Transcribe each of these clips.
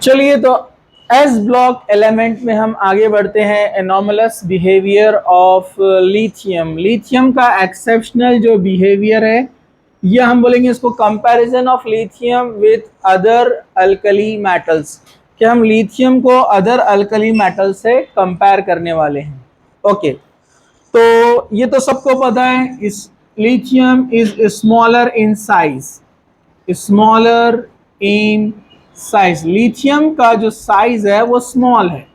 चलिए तो S block element में हम आगे बढ़ते हैं। Anomalous behaviour of lithium. Lithium का एक्सेप्शनल जो बिहेवियर है ये हम बोलेंगे इसको comparison of lithium with other alkali metals, कि हम लिथियम को अदर अल्कली मेटल से कंपेयर करने वाले हैं। ओके, तो ये तो सबको पता है, इस lithium is smaller in size, smaller in size. Lithium का जो साइज है वो स्मॉल है।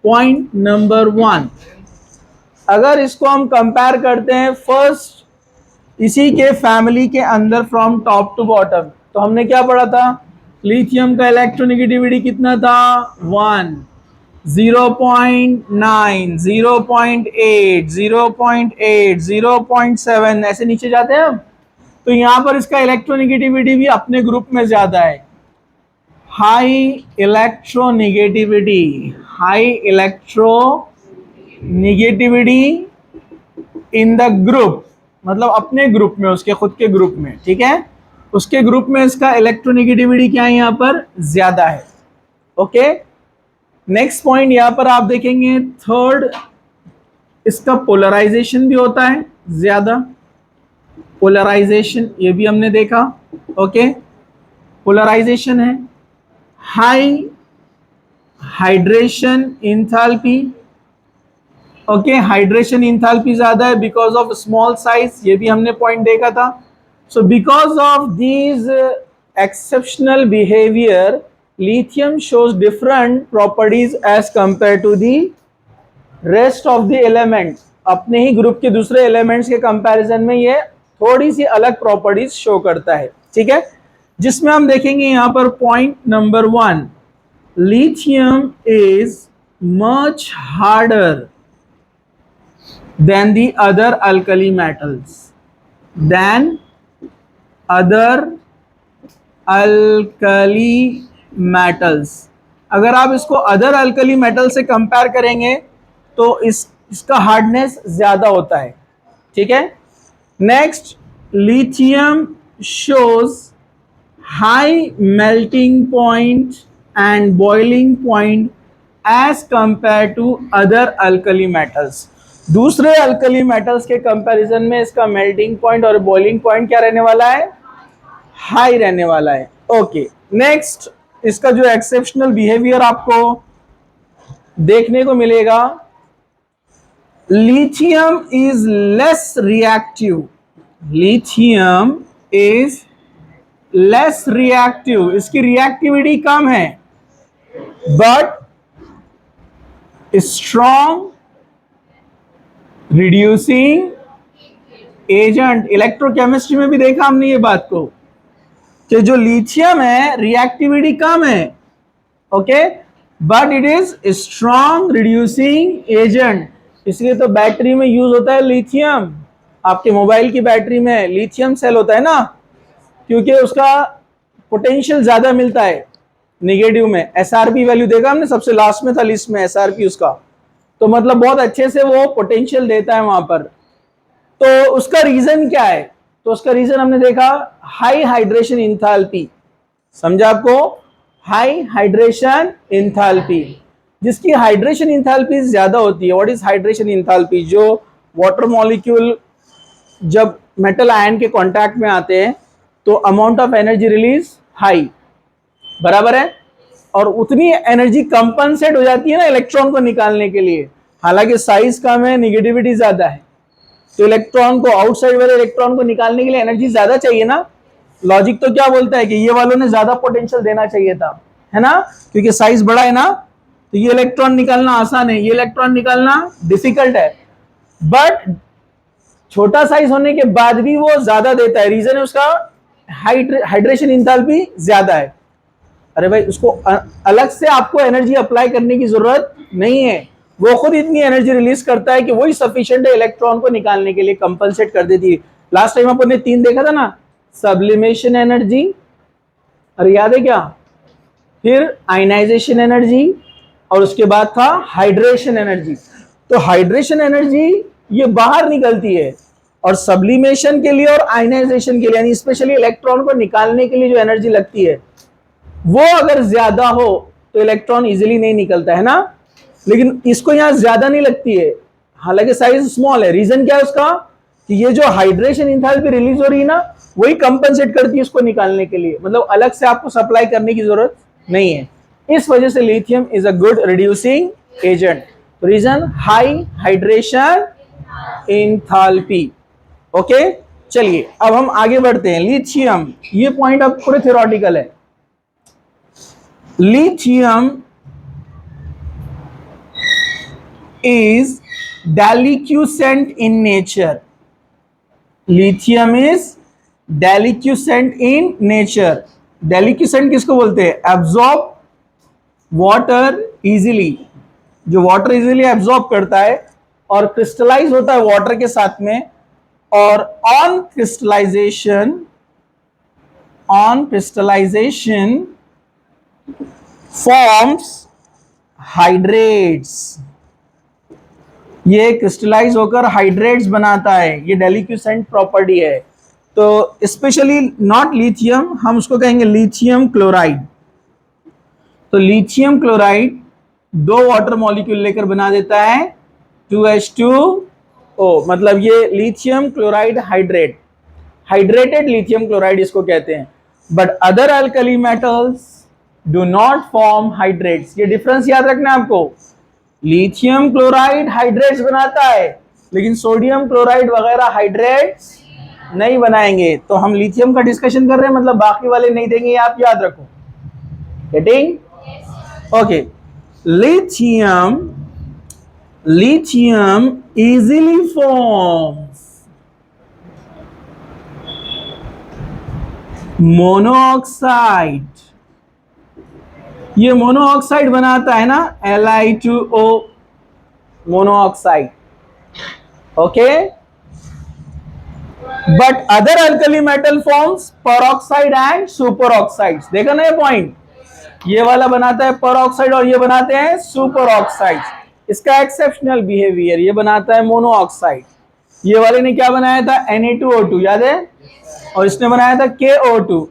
पॉइंट नंबर 1, अगर इसको हम कंपेयर करते हैं फर्स्ट इसी के फैमिली के अंदर फ्रॉम टॉप टू बॉटम, तो हमने क्या पढ़ा था? लिथियम का इलेक्ट्रोनेगेटिविटी कितना था? 1, 0.9, 0.8, 0.8, 0.7, ऐसे नीचे जाते हैं हम। तो यहां पर इसका इलेक्ट्रोनेगेटिविटी भी अपने ग्रुप में ज्यादा है, high electronegativity, high electronegativity in the group, मतलब अपने ग्रुप में, उसके खुद के ग्रुप में, ठीक है, उसके ग्रुप में इसका इलेक्ट्रोनेगेटिविटी क्या है यहां पर? ज्यादा है। ओके, नेक्स्ट पॉइंट यहां पर आप देखेंगे थर्ड, इसका पोलराइजेशन भी होता है ज्यादा। पोलराइजेशन ये भी हमने देखा। ओके, पोलराइजेशन है। High hydration enthalpy, okay, hydration enthalpy ज्यादा है बिकॉज ऑफ स्मॉल साइज, ये भी हमने पॉइंट देखा था। So because of these exceptional behaviour lithium shows different properties as compare to the rest of the element. अपने ही ग्रुप के दूसरे एलिमेंट्स के कंपैरिजन में ये थोड़ी सी अलग प्रॉपर्टीज शो करता है, ठीक है, जिसमें हम देखेंगे यहां पर point number 1, lithium is much harder than the other alkali metals, than other alkali metals। अगर आप इसको अदर अल्कली मेटल से कंपेयर करेंगे तो इसका हार्डनेस ज्यादा होता है, ठीक है। Next, lithium shows high melting point and boiling point as compare to other alkali metals. दूसरे अल्कली मेटल्स के कंपैरिजन में इसका मेल्टिंग पॉइंट और बॉइलिंग पॉइंट क्या रहने वाला है? हाई रहने वाला है। ओके, नेक्स्ट, इसका जो एक्सेप्शनल बिहेवियर आपको देखने को मिलेगा, lithium is less reactive, lithium is less reactive, इसकी रिएक्टिविटी कम है, but strong reducing agent. Electrochemistry में भी देखा हमने ये बात को कि जो लिथियम है रिएक्टिविटी कम है, okay, but it is strong reducing agent. इसलिए तो बैटरी में यूज होता है लिथियम। आपके मोबाइल की बैटरी में लिथियम सेल होता है ना, क्योंकि उसका पोटेंशियल ज्यादा मिलता है निगेटिव में। एसआरपी वैल्यू देखा हमने, सबसे लास्ट में था लिस्ट में एसआरपी उसका, तो मतलब बहुत अच्छे से वो पोटेंशियल देता है वहां पर। तो उसका रीजन क्या है? तो उसका रीजन हमने देखा, हाई हाइड्रेशन इंथैल्पी। समझा आपको? हाई हाइड्रेशन इंथैल्पी, जिसकी हाइड्रेशन इंथैल्पी ज्यादा होती है। What is hydration enthalpy? जो वाटर मॉलिक्यूल जब मेटल आयन के कांटेक्ट में आते हैं तो amount of energy release high, बराबर है, और उतनी एनर्जी कंपनसेट हो जाती है ना इलेक्ट्रॉन को निकालने के लिए। हालांकि साइज कम है, निगेटिविटी ज्यादा है, तो इलेक्ट्रॉन को, आउटसाइड वाले इलेक्ट्रॉन को निकालने के लिए एनर्जी ज्यादा चाहिए ना। लॉजिक तो क्या बोलता है कि ये वालों ने ज्यादा पोटेंशियल देना चाहिए था, है ना, क्योंकि साइज बड़ा है ना, तो ये इलेक्ट्रॉन निकालना आसान है, ये इलेक्ट्रॉन निकालना डिफिकल्ट है। बट छोटा साइज होने के बाद भी वो ज्यादा देता है। रीजन है उसका हाइड्रेशन इंथैल्पी ज्यादा है। अरे भाई, उसको अलग से आपको एनर्जी अप्लाई करने की जरूरत नहीं है, वो खुद इतनी एनर्जी रिलीज करता है कि वही सफिशिएंट है इलेक्ट्रॉन को निकालने के लिए, कंपनसेट कर देती है। लास्ट टाइम अपन ने 3 देखा था ना, सब्लिमेशन एनर्जी, अरे याद है क्या, फिर आयनाइजेशन एनर्जी, और उसके बाद था हाइड्रेशन एनर्जी। तो हाइड्रेशन एनर्जी ये बाहर निकलती है, और सब्लिमेशन के लिए और आयनाइजेशन के लिए, यानी स्पेशली इलेक्ट्रॉन को निकालने के लिए जो एनर्जी लगती है वो अगर ज्यादा हो तो इलेक्ट्रॉन इजीली नहीं निकलता है ना, लेकिन इसको यहां ज्यादा नहीं लगती है, हालांकि साइज स्मॉल है। रीजन क्या है उसका, कि ये जो हाइड्रेशन इंथैल्पी रिलीज हो रही है ना, वही कंपनसेट करती है इसको निकालने के लिए, मतलब अलग से आपको सप्लाई करने की जरूरत नहीं है। इस वजह से lithium is a good reducing agent. Reason, high hydration enthalpy. Okay, चलिए अब हम आगे बढ़ते हैं। लिथियम, ये पॉइंट अब थोड़े थ्योरेटिकल है। Lithium is deliquescent in nature. Lithium is deliquescent in nature. Deliquescent किसको बोलते हैं? Absorb water easily, जो वाटर इजीली एब्जॉर्ब करता है और क्रिस्टलाइज होता है वाटर के साथ में, और ऑन क्रिस्टलाइजेशन फॉर्म्स हाइड्रेट्स। ये क्रिस्टलाइज होकर हाइड्रेट्स बनाता है, ये डेलिक्यूसेंट प्रॉपर्टी है। तो स्पेशली नॉट लिथियम, हम उसको कहेंगे लिथियम क्लोराइड। तो लिथियम क्लोराइड दो वाटर मॉलिक्यूल लेकर बना देता है 2H2O, मतलब ये lithium chloride hydrate, hydrated lithium chloride इसको कहते हैं। But other alkali metals do not form hydrates. ये डिफरेंस याद रखना है आपको। लिथियम क्लोराइड हाइड्रेट्स बनाता है, लेकिन सोडियम क्लोराइड वगैरह हाइड्रेट्स नहीं बनाएंगे। तो हम लिथियम का डिस्कशन कर रहे हैं, मतलब बाकी वाले नहीं देंगे, आप याद रखो। Getting? Okay. lithium easily forms monoxide. ये मोनोऑक्साइड बनाता है ना, Li2O monoxide. Okay, but other alkali metal forms peroxide and super oxides. देखा ना ये पॉइंट, ये वाला बनाता है परऑक्साइड और ये बनाते हैं सुपर ऑक्साइड। इसका एक्सेप्शनल बिहेवियर, ये बनाता है मोनोऑक्साइड। ये वाले ने क्या बनाया था, Na2O2, याद है, और इसने बनाया था KO2,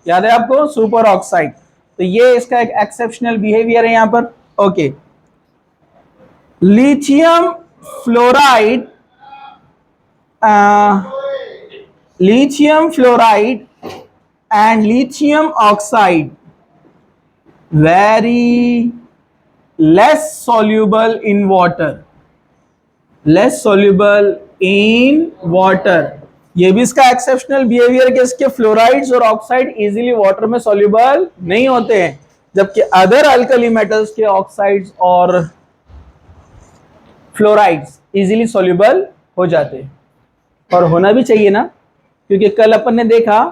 याद है आपको, सुपर ऑक्साइड। तो ये इसका एक एक्सेप्शनल बिहेवियर है यहां पर। Okay, lithium fluoride, lithium fluoride and lithium oxide very less soluble in water, less soluble in water। ये भी इसका एक्सेप्शनल बिहेवियर के इसके फ्लोराइड्स और ऑक्साइड इजीली वाटर में सॉल्युबल नहीं होते हैं, जबकि अदर अल्कली मेटल्स के ऑक्साइड्स और फ्लोराइड्स इजीली सॉल्युबल हो जाते हैं। और होना भी चाहिए ना, क्योंकि कल अपन ने देखा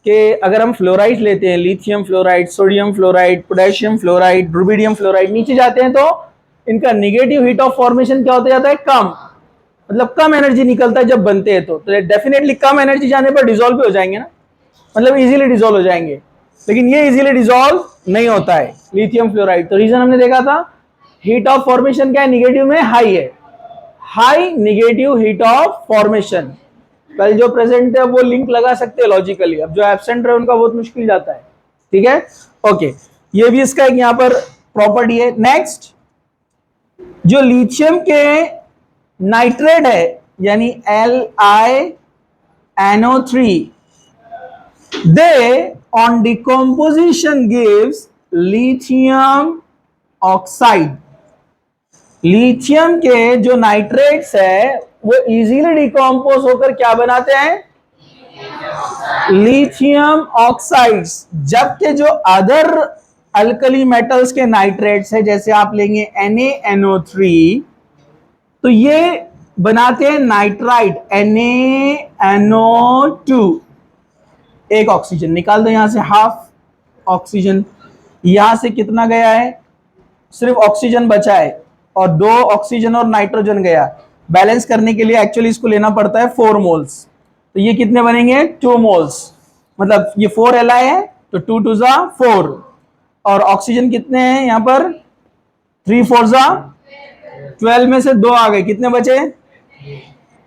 कि अगर हम फ्लोराइड लेते हैं, lithium fluoride, sodium fluoride, potassium fluoride, rubidium fluoride, नीचे जाते हैं तो इनका निगेटिव हीट ऑफ फॉर्मेशन क्या होता जाता है, कम, मतलब कम एनर्जी निकलता है जब बनते हैं। तो डेफिनेटली कम एनर्जी जाने पर डिसॉल्व भी हो जाएंगे ना, मतलब इजीली डिसॉल्व हो जाएंगे, लेकिन ये इजीली डिसॉल्व नहीं होता है लिथियम फ्लोराइड। तो रीजन हमने देखा था, हीट ऑफ फॉर्मेशन क्या है, निगेटिव में हाई है, high negative heat of formation. कल जो प्रेजेंट है वो लिंक लगा सकते हैं लॉजिकली, अब जो एब्सेंट रहे उनका बहुत मुश्किल जाता है। ठीक है, ओके, ये भी इसका एक यहां पर प्रॉपर्टी है। नेक्स्ट, जो लिथियम के नाइट्रेट है, यानी LiNO3, they on decomposition gives lithium oxide. Lithium के जो नाइट्रेट्स है वो इजीली डिकम्पोज होकर क्या बनाते हैं, लिथियम ऑक्साइड्स। जबकि जो अदर अल्कली मेटल्स के नाइट्रेट्स है, जैसे आप लेंगे NaNO3, तो ये बनाते हैं नाइट्राइट NaNO2। एक ऑक्सीजन निकाल दो यहां से, हाफ ऑक्सीजन, यहां से कितना गया है, सिर्फ ऑक्सीजन बचा है, और 2 ऑक्सीजन और नाइट्रोजन गया। बैलेंस करने के लिए एक्चुअली इसको लेना पड़ता है 4 मोल्स। तो ये कितने बनेंगे, 2 मोल्स, मतलब ये 4 Li है तो 2 2 जा 4, और ऑक्सीजन कितने हैं यहां पर, 3 4 जा 12 में से 2 आ गए, कितने बचे,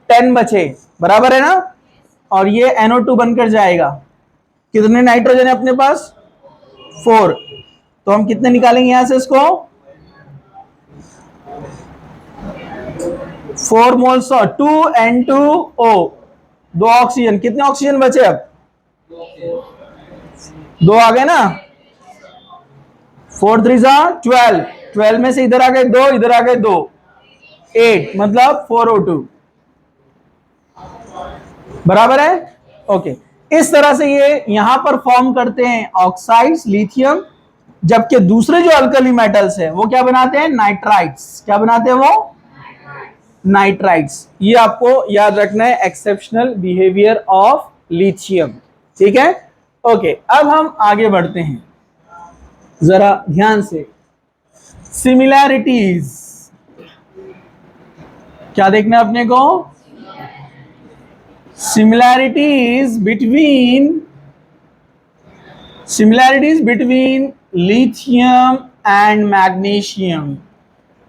10 बचे, बराबर है ना। और ये NO2 बनकर जाएगा। कितने नाइट्रोजन है अपने पास, 4। तो हम कितने निकालेंगे यहां से इसको? 4 मोल्स और 2N2O, 2 ऑक्सीजन। कितने ऑक्सीजन बचे अब? 2 आ गए ना। 4 3 12, 12 में से इधर आ गए 2, इधर आ गए 2, 8, मतलब 4O2 बराबर है। ओके, इस तरह से ये यहां पर फॉर्म करते हैं ऑक्साइड्स लिथियम, जबकि दूसरे जो अल्कली मेटल्स है वो क्या बनाते हैं? नाइट्राइट्स। क्या बनाते हैं वो? नाइट्राइट्स। ये आपको याद रखना है, एक्सेप्शनल बिहेवियर ऑफ लिथियम। ठीक है, ओके। अब हम आगे बढ़ते हैं, जरा ध्यान से। सिमिलैरिटीज क्या देखना है अपने को? similarities between lithium and magnesium,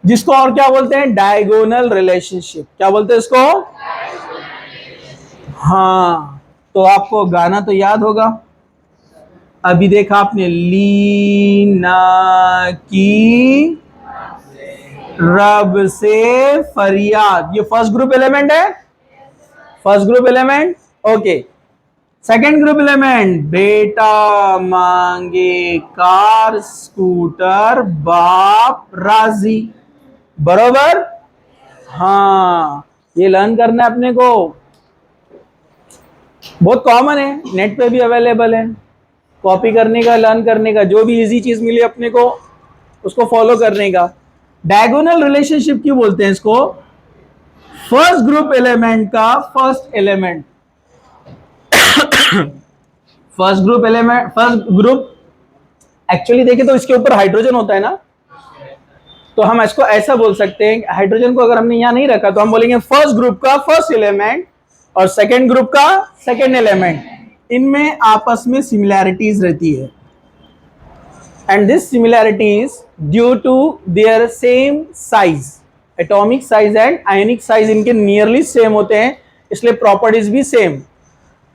जिसको और क्या बोलते हैं? Diagonal relationship. क्या बोलते हैं इसको? हाँ, तो आपको गाना तो याद होगा, अभी देखा आपने, लीना की रब से फरियाद। ये फर्स्ट ग्रुप एलिमेंट है, first group element. Okay, second group element, बेटा मांगे कार स्कूटर बाप राजी। बरोबर। हाँ, ये लर्न करना है अपने को, बहुत कॉमन है, नेट पे भी अवेलेबल है, कॉपी करने का, लर्न करने का, जो भी इजी चीज मिली अपने को उसको फॉलो करने का। डायगोनल रिलेशनशिप क्यों बोलते हैं इसको? फर्स्ट ग्रुप एलिमेंट का first element, first group element, first group actually देखें तो इसके ऊपर हाइड्रोजन होता है ना, तो हम इसको ऐसा बोल सकते हैं, हाइड्रोजन को अगर हमने यहां नहीं रखा तो हम बोलेंगे फर्स्ट ग्रुप का फर्स्ट एलिमेंट और सेकेंड ग्रुप का सेकेंड एलिमेंट, इनमें आपस में सिमिलैरिटीज रहती है। And this similarities due to their same size, atomic size and ionic size इनके नियरली सेम होते हैं, इसलिए प्रॉपर्टीज भी सेम।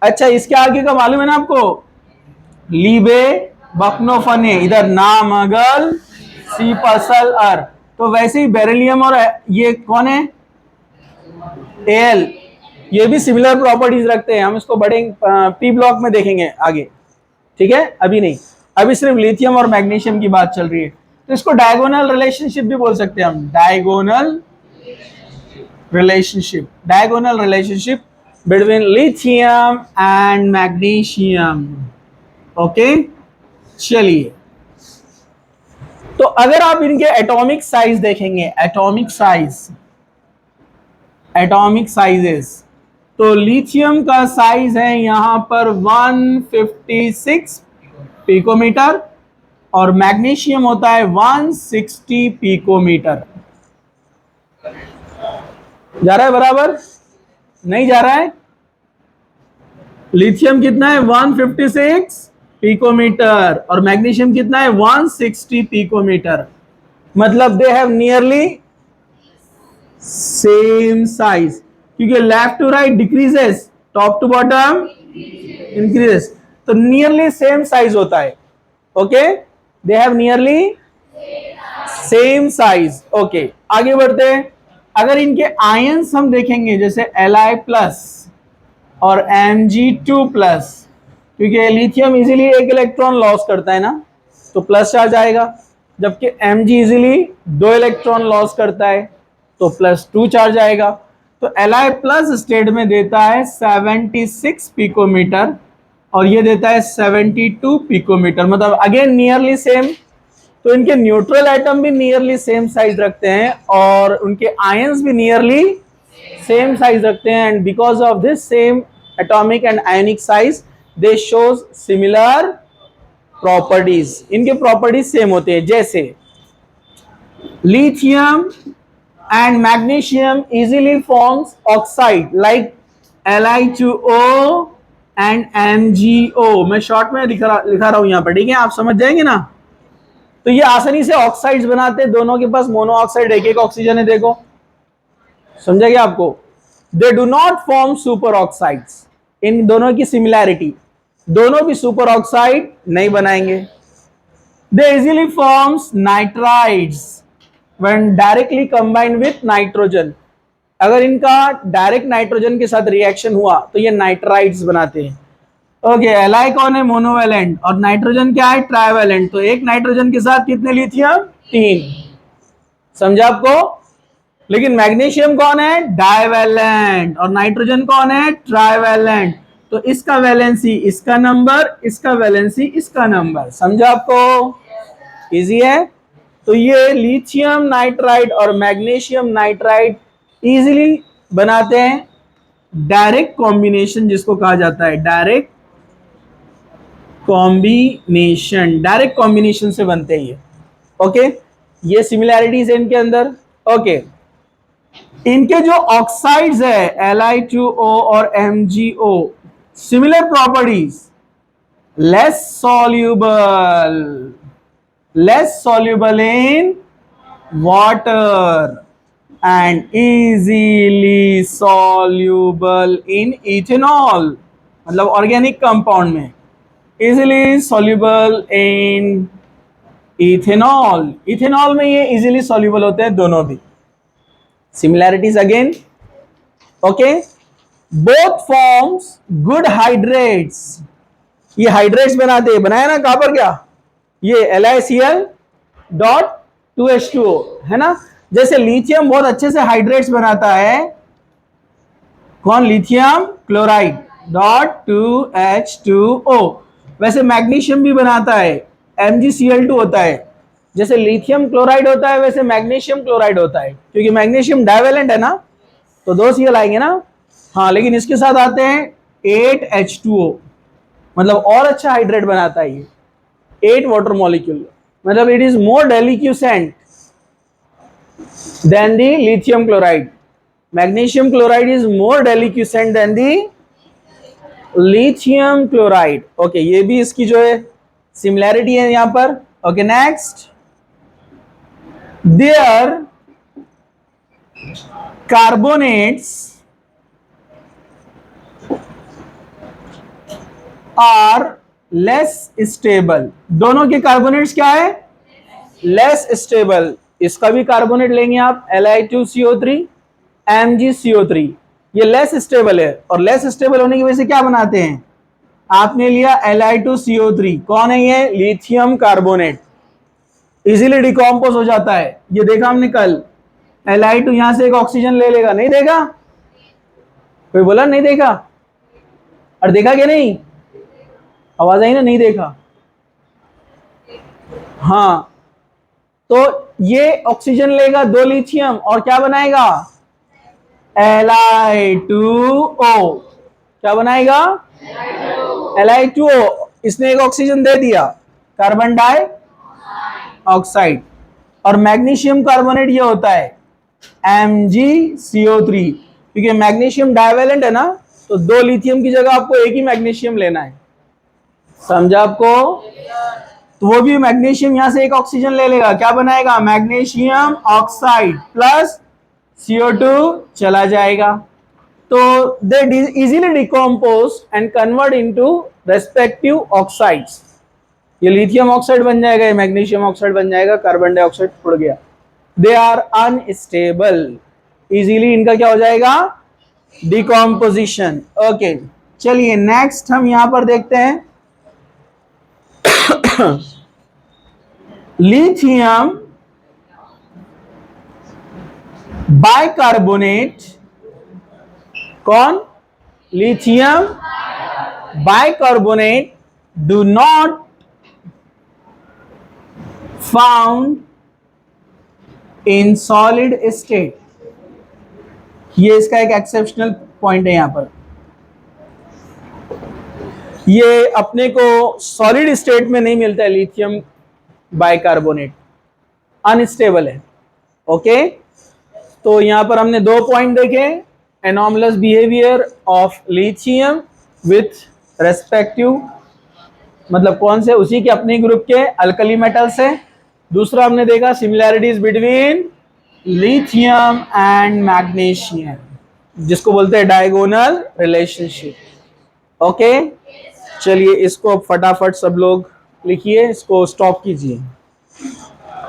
अच्छा, इसके आगे का मालूम है ना आपको? लीबे बकनोफने, इधर नामगल सी पसल अर। तो वैसे ही बेरिलियम और ये कौन है? एल, ये भी सिमिलर प्रॉपर्टीज रखते हैं। हम इसको बड़े पी ब्लॉक में देखेंगे आगे, ठीक है, अभी नहीं, अभी सिर्फ लिथियम और मैग्नीशियम की बात चल रही है। तो इसको डायगोनल रिलेशनशिप भी बोल सकते हैं हम, diagonal relationship, diagonal relationship between lithium and magnesium. Okay, चलिए, तो अगर आप इनके एटॉमिक साइज देखेंगे, एटॉमिक साइजेस, तो लिथियम का साइज है यहां पर 156 पिकोमीटर और मैग्नीशियम होता है 160 पिकोमीटर। जा रहा है बराबर? नहीं जा रहा है? लिथियम कितना है? 156 पिकोमीटर और मैग्नीशियम कितना है? 160 पिकोमीटर। मतलब they have nearly same size, क्योंकि left to right decreases, top to bottom increases, तो नियरली सेम साइज होता है। Okay, they have nearly same size. Okay, आगे बढ़ते हैं। अगर इनके आयंस हम देखेंगे, जैसे Li प्लस और Mg2+, क्योंकि लिथियम इजीली एक इलेक्ट्रॉन लॉस करता है ना, तो प्लस चार्ज आएगा, जबकि Mg इजीली 2 इलेक्ट्रॉन लॉस करता है, तो +2 चार्ज आएगा। तो Li प्लस स्टेट में देता है 76 पिकोमीटर और ये देता है 72 पिकोमीटर, मतलब अगेन नियरली सेम। तो इनके न्यूट्रल एटम भी नियरली सेम साइज रखते हैं और उनके आयंस भी नियरली सेम साइज रखते हैं, and because of this same atomic and ionic size they shows similar properties. इनके प्रॉपर्टीज सेम होते हैं, जैसे lithium and magnesium easily forms oxide like Li2O and MgO। मैं शॉर्ट में लिखा रहा हूं यहां पर, ठीक है, आप समझ जाएंगे ना। तो ये आसानी से ऑक्साइड्स बनाते हैं, दोनों के पास मोनो ऑक्साइड एक ऑक्सीजन है, देखो, समझा गया आपको। They do not form super oxides. इन दोनों की सिमिलैरिटी, दोनों भी सुपर ऑक्साइड नहीं बनाएंगे। They easily forms nitrides when directly combined with nitrogen. अगर इनका डायरेक्ट नाइट्रोजन के साथ रिएक्शन हुआ तो ये नाइट्राइड्स बनाते हैं। ओके, एलाई कौन है? मोनोवेलेंट, और नाइट्रोजन क्या है? ट्राइवेलेंट। तो एक नाइट्रोजन के साथ कितने लिथियम? 3। समझा आपको? लेकिन मैग्नीशियम कौन है? डाइवेलेंट, और नाइट्रोजन कौन है? ट्राइवेलेंट। तो इसका वैलेंसी इसका नंबर, इसका वैलेंसी इसका नंबर। समझा आपको? इजी है। तो ये लिथियम नाइट्राइड और मैग्नीशियम नाइट्राइड इजीली बनाते हैं डायरेक्ट कॉम्बिनेशन, जिसको कहा जाता है डायरेक्ट कॉम्बिनेशन। डायरेक्ट कॉम्बिनेशन से बनते हैं ये। ओके, ये सिमिलैरिटीज है इनके अंदर। ओके, इनके जो ऑक्साइड्स है Li2O और MgO, similar properties, less soluble in water and easily soluble in ethanol, मतलब ऑर्गेनिक कंपाउंड में easily soluble in ethanol। Ethanol में ये easily soluble होते हैं दोनों भी। similarities again। Okay, both forms good hydrates। ये हाइड्रेट्स बनाते हैं, बनाया ना कहां पर? क्या ये LiCl.2H2O है ना। जैसे लिथियम बहुत अच्छे से हाइड्रेट्स बनाता है, कौन? Lithium chloride .2H2O। वैसे मैग्नीशियम भी बनाता है, MgCl2 होता है। जैसे लिथियम क्लोराइड होता है वैसे मैग्नीशियम क्लोराइड होता है, क्योंकि मैग्नीशियम डाइवेलेंट है ना, तो 2 Cl आएंगे ना। हाँ, लेकिन इसके साथ आते हैं 8H2O, मतलब और अच्छा हाइड्रेट बनाता है ये। 8 वाटर मॉलिक्यूल, मतलब it is more deliquescent than the lithium chloride. Magnesium chloride is more deliquescent than the lithium chloride. Okay, ये भी इसकी जो है सिमिलैरिटी है यहां पर। Okay, next, their carbonates are less stable. दोनों के कार्बोनेट्स क्या है? Less stable. इसका भी कार्बोनेट लेंगे आप, Li2CO3 MgCO3, ये लेस स्टेबल है। और लेस स्टेबल होने की वजह से क्या बनाते हैं? आपने लिया Li2CO3, कौन है ये? Lithium carbonate. इजीली डिकम्पोज हो जाता है, ये देखा हमने कल। Li2 यहां से एक ऑक्सीजन ले लेगा, नहीं देगा? कोई बोला नहीं देखा? और देखा क्या? नहीं, आवाज आई ना? नहीं देखा। हाँ, तो ये ऑक्सीजन लेगा 2 लिथियम और क्या बनाएगा? Li2O। क्या बनाएगा? Li2O। इसने एक ऑक्सीजन दे दिया, कार्बन डाई ऑक्साइड। और मैग्नीशियम कार्बोनेट ये होता है MgCO3, क्योंकि मैग्नीशियम डाइवेलेंट है ना, तो 2 लिथियम की जगह आपको एक ही मैग्नीशियम लेना है। समझा आपको? तो वो भी मैग्नीशियम यहां से एक ऑक्सीजन ले लेगा, क्या बनाएगा? मैग्नीशियम ऑक्साइड प्लस CO2 चला जाएगा। तो they easily decompose and convert into respective oxides. ये लिथियम ऑक्साइड बन जाएगा, ये मैग्नीशियम ऑक्साइड बन जाएगा, कार्बन डाइऑक्साइड उड़ गया। दे आर अनस्टेबल, इजीली इनका क्या हो जाएगा? डिकम्पोजिशन। ओके, चलिए नेक्स्ट हम यहां पर देखते हैं लिथियम बाइकार्बोनेट। कौन? Lithium bicarbonate do not found in solid state. ये इसका एक एक्सेप्शनल पॉइंट है। यहां पर ये अपने को सॉलिड स्टेट में नहीं मिलता है, लिथियम बाइकार्बोनेट अनस्टेबल है। ओके, तो यहां पर हमने 2 पॉइंट देखे, anomalous behaviour of lithium with respective, मतलब कौन से? उसी के अपने ग्रुप के अल्कली मेटल से। दूसरा हमने देखा similarities between lithium and magnesium, जिसको बोलते हैं डायगोनल रिलेशनशिप। ओके, चलिए इसको फटाफट सब लोग लिखिए, इसको स्टॉप कीजिए।